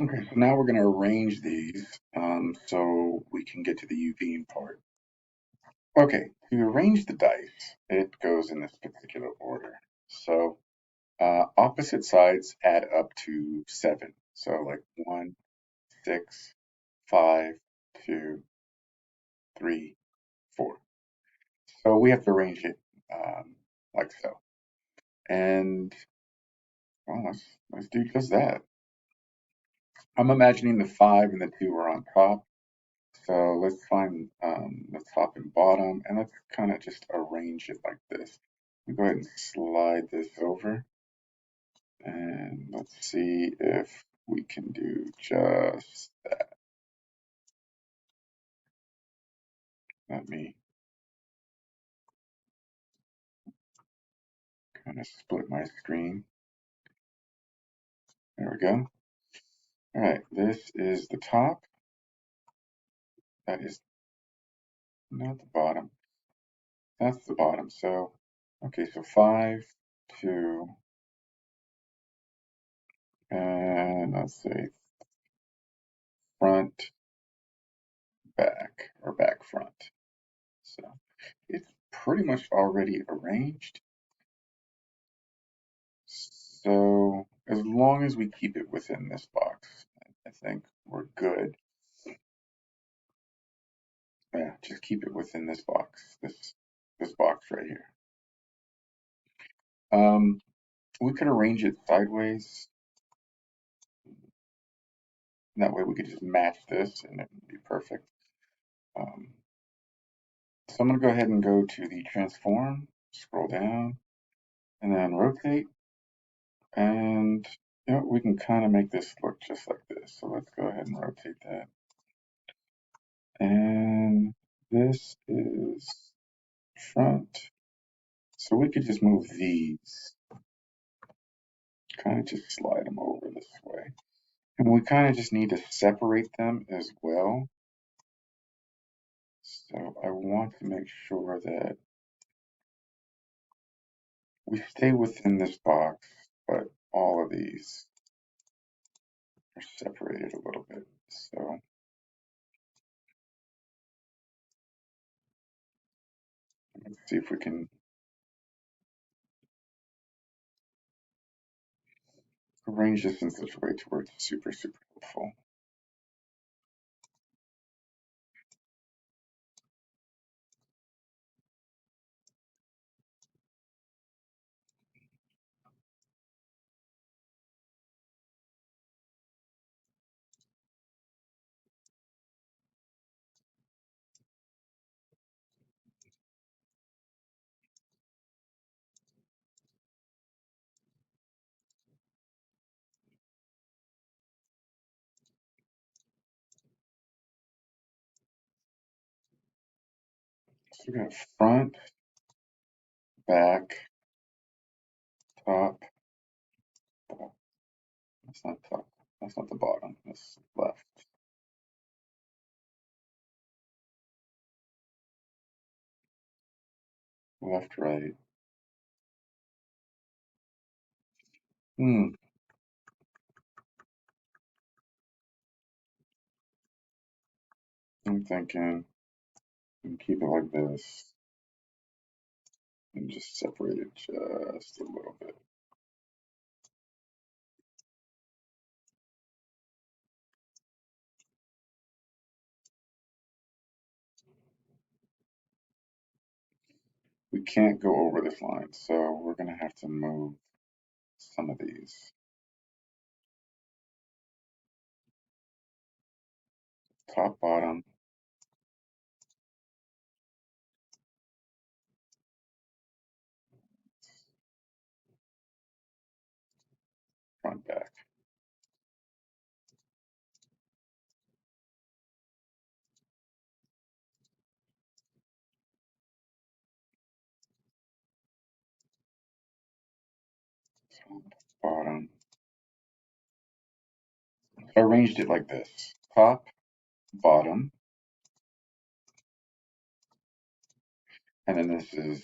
Okay, so now we're going to arrange these so we can get to the UVing part. Okay, to arrange the dice, it goes in this particular order. So opposite sides add up to 7. So like 1, 6, 5, 2, 3, 4. So we have to arrange it like so. And well, let's do just that. I'm imagining the 5 and the 2 are on top. So let's find the top and bottom, and let's kind of just arrange it like this. Go ahead and slide this over, and let's see if we can do just that. Let me kind of split my screen. There we go. All right, this is the top. That is not the bottom. That's the bottom. So, okay, so 5, 2, and let's say front, back, or back front. So it's pretty much already arranged. So as long as we keep it within this box, I think we're good. Yeah, just keep it within this box, this box right here. We could arrange it sideways. That way we could just match this and it would be perfect. So I'm going to go ahead and go to the transform, scroll down, and then rotate. And you know, we can kind of make this look just like this. So let's go ahead and rotate that. And this is front. So we could just move these, kind of just slide them over this way. And we kind of just need to separate them as well. So I want to make sure that we stay within this box, but all of these are separated a little bit. So let's see if we can arrange this in such a way to where it's super, super helpful. So we got front, back, top, bottom. That's not top. That's not the bottom. That's left. Left, right. Hmm. I'm thinking and keep it like this and just separate it just a little bit. We can't go over this line, so we're going to have to move some of these. Top, bottom, front, back. Top, bottom. I arranged it like this. Top, bottom, and then this is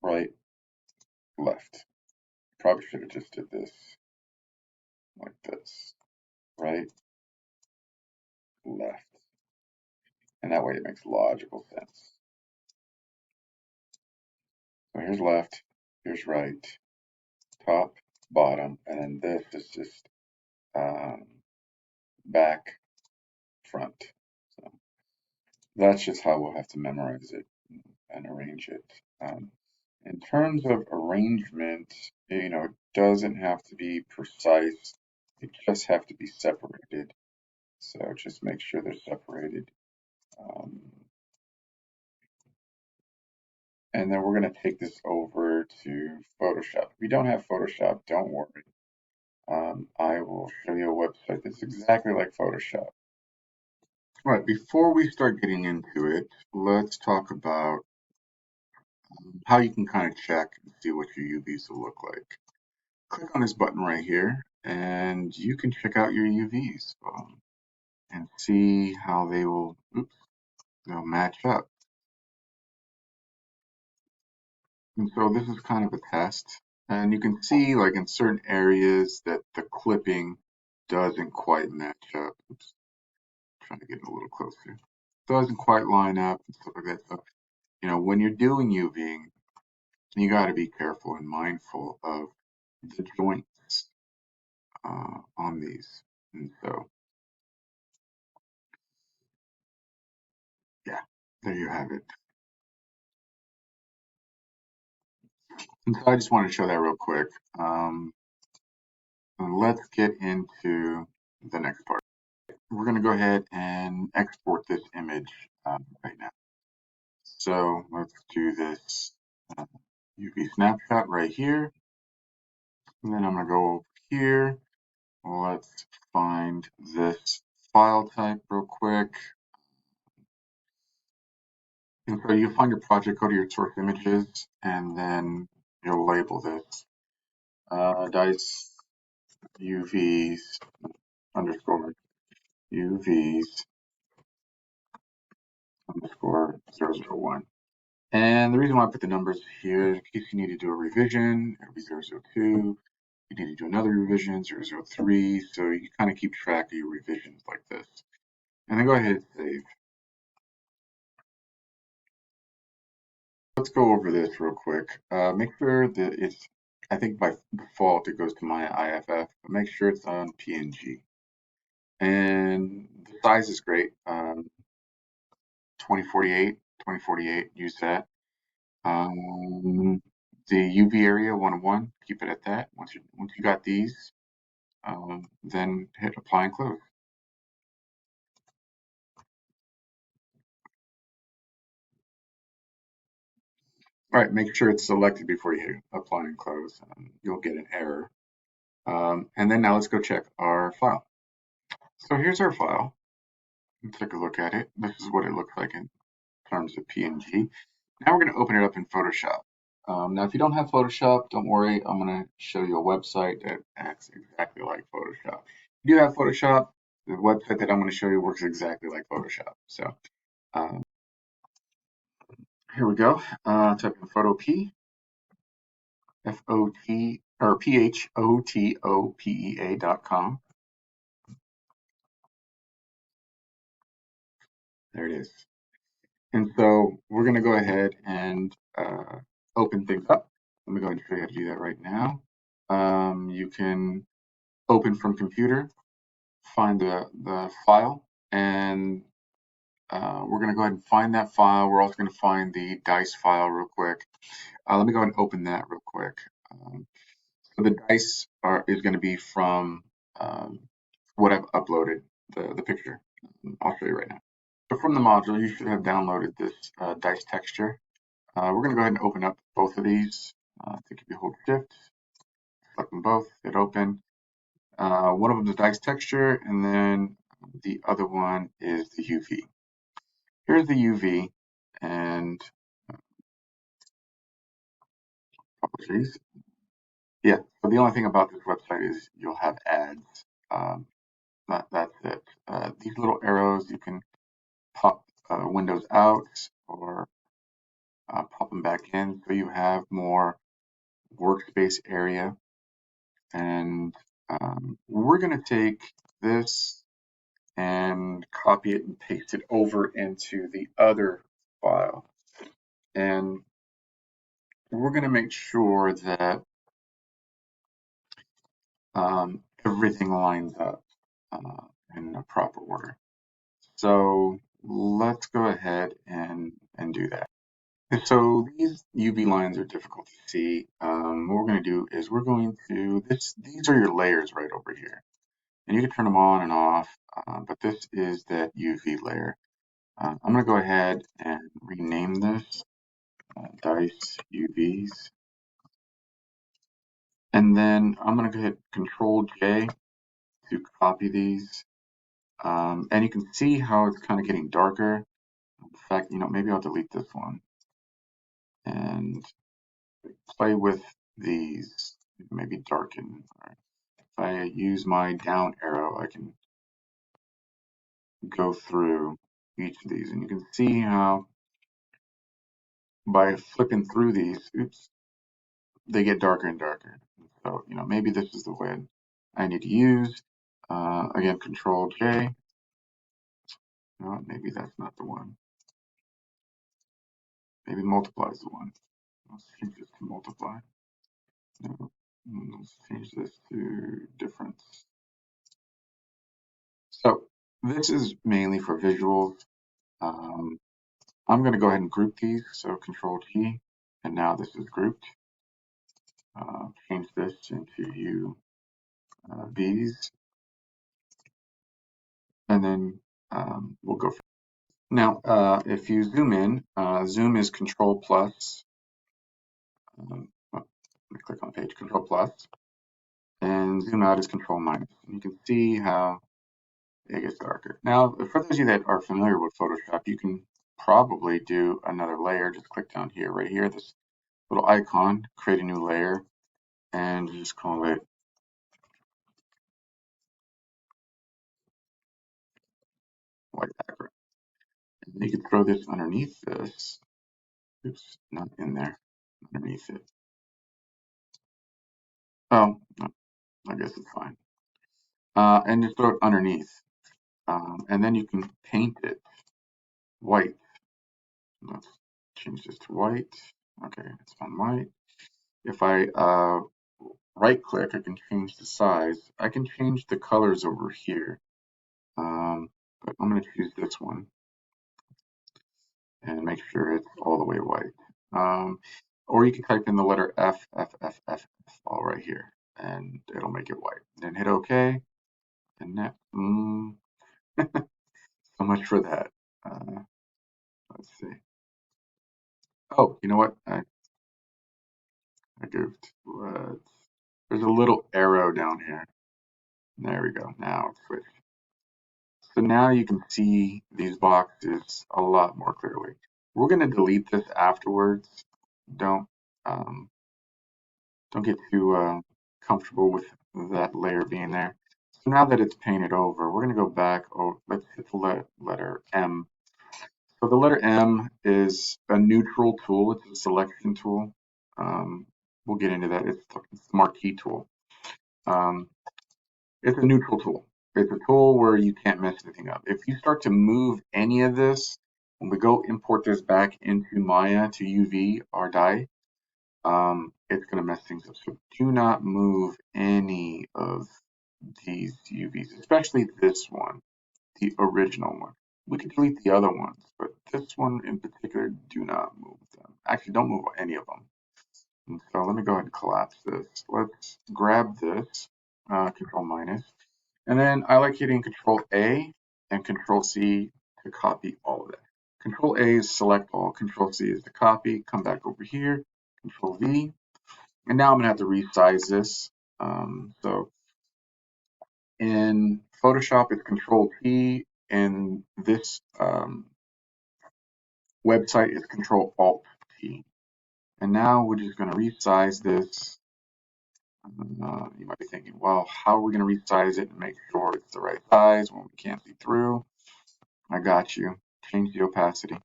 right, left. Probably should have just did this like this, right, left. And that way it makes logical sense. So here's left, here's right, top, bottom, and then this is just back, front. So that's just how we'll have to memorize it and arrange it. In terms of arrangement, it doesn't have to be precise. It just have to be separated. So just make sure they're separated. Um, and then we're going to take this over to Photoshop. If you don't have Photoshop, don't worry. I will show you a website that's exactly like Photoshop. All right, before we start getting into it, let's talk about how you can kind of check and see what your UVs will look like. Click on this button right here, and you can check out your UVs and see how they'll match up. And so this is kind of a test, and you can see like in certain areas that the clipping doesn't quite match up. Oops, trying to get a little closer. Doesn't quite line up and stuff like that. So, when you're doing UVing, you got to be careful and mindful of the joints on these. And so, yeah, there you have it. And so I just wanted to show that real quick. And let's get into the next part. We're going to go ahead and export this image right now. So let's do this UV snapshot right here. And then I'm going to go over here. Let's find this file type real quick. And so you find your project, go to your source images, and then you'll label this dice UVs underscore UVs underscore 001. And the reason why I put the numbers here is in case you need to do a revision, it'll be 002. You need to do another revision, 003. So you kind of keep track of your revisions like this. And then go ahead and save. Let's go over this real quick. Make sure that I think by default it goes to my IFF, but make sure it's on PNG. And the size is great. 2048, use that. The UV area 101, keep it at that. Once you got these, then hit apply and close. All right, make sure it's selected before you hit apply and close. You'll get an error. And then now let's go check our file. So here's our file. Let's take a look at it. This is what it looks like in terms of PNG. Now we're going to open it up in Photoshop. Now, if you don't have Photoshop, don't worry. I'm going to show you a website that acts exactly like Photoshop. If you do have Photoshop, the website that I'm going to show you works exactly like Photoshop. So here we go. Type in photo P, F-O-T, or PHOTOPEA.com. There it is. And so we're going to go ahead and open things up. Let me go ahead and show you how to do that right now. You can open from computer, find the file, and we're going to go ahead and find that file. We're also going to find the dice file real quick. Let me go ahead and open that real quick. So the dice is going to be from what I've uploaded, the picture. I'll show you right now. So from the module, you should have downloaded this dice texture. We're going to go ahead and open up both of these. I think if you hold Shift, select them both, hit open. One of them is dice texture, and then the other one is the UV. Here's the UV, and apologies. Yeah, so the only thing about this website is you'll have ads. That's it. These little arrows, you can pop windows out or pop them back in so you have more workspace area. And we're going to take this and copy it and paste it over into the other file. And we're going to make sure that everything lines up in a proper order. So let's go ahead and do that. So these UV lines are difficult to see. What we're going to do is we're going to, these are your layers right over here. And you can turn them on and off, but this is that UV layer. I'm going to go ahead and rename this dice UVs. And then I'm going to go hit Control J to copy these. And you can see how it's kind of getting darker. In fact, maybe I'll delete this one and play with these, maybe darken. If I use my down arrow, I can go through each of these, and you can see how by flipping through these, they get darker and darker. So, maybe this is the way I need to use. Again, Control J. No, maybe that's not the one. Maybe multiply is the one. Let's change this to multiply. No, let's change this to difference. So this is mainly for visuals. I'm going to go ahead and group these. So Control T, and now this is grouped. Change this into UVs, and then we'll go. Now, if you zoom in, zoom is Control plus. Let me click on the page, Control plus, and zoom out is Control minus. And you can see how it gets darker. Now, for those of you that are familiar with Photoshop, you can probably do another layer. Just click down here, right here, this little icon, create a new layer, and just call it white background. And you can throw this underneath this. Oops, not in there, underneath it. Oh, no, I guess it's fine. And just throw it underneath. And then you can paint it white. Let's change this to white. Okay, it's on white. If I right click, I can change the size. I can change the colors over here. But I'm going to choose this one and make sure it's all the way white. Or you can type in the letter F, F, F, F, F, all right here, and it'll make it white. Then hit OK, and that, so much for that. Let's see. Oh, you know what? I goofed. There's a little arrow down here. There we go. Now it's switched. So now you can see these boxes a lot more clearly. We're going to delete this afterwards. Don't get too comfortable with that layer being there. So now that it's painted over, we're going to go back. Oh, let's hit the letter M. So the letter M is a neutral tool. It's a selection tool. We'll get into that. It's the marquee tool. It's a neutral tool. It's a tool where you can't mess anything up. If you start to move any of this, when we go import this back into Maya to UV our dye, it's going to mess things up. So do not move any of these UVs, especially this one, the original one. We can delete the other ones, but this one in particular, do not move them. Actually, don't move any of them. And so let me go ahead and collapse this. Let's grab this, Control minus, and then I like hitting Control A and Control C to copy all of that. Control A is select all, Control C is to copy, come back over here, Control V, and now I'm gonna have to resize this. So in Photoshop, it's Control T, and this website is Control Alt T. And now we're just gonna resize this. You might be thinking, well, how are we going to resize it and make sure it's the right size when we can't see through? I got you. Change the opacity.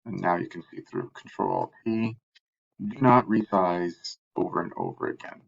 And now you can see through. Control T. Do not resize over and over again.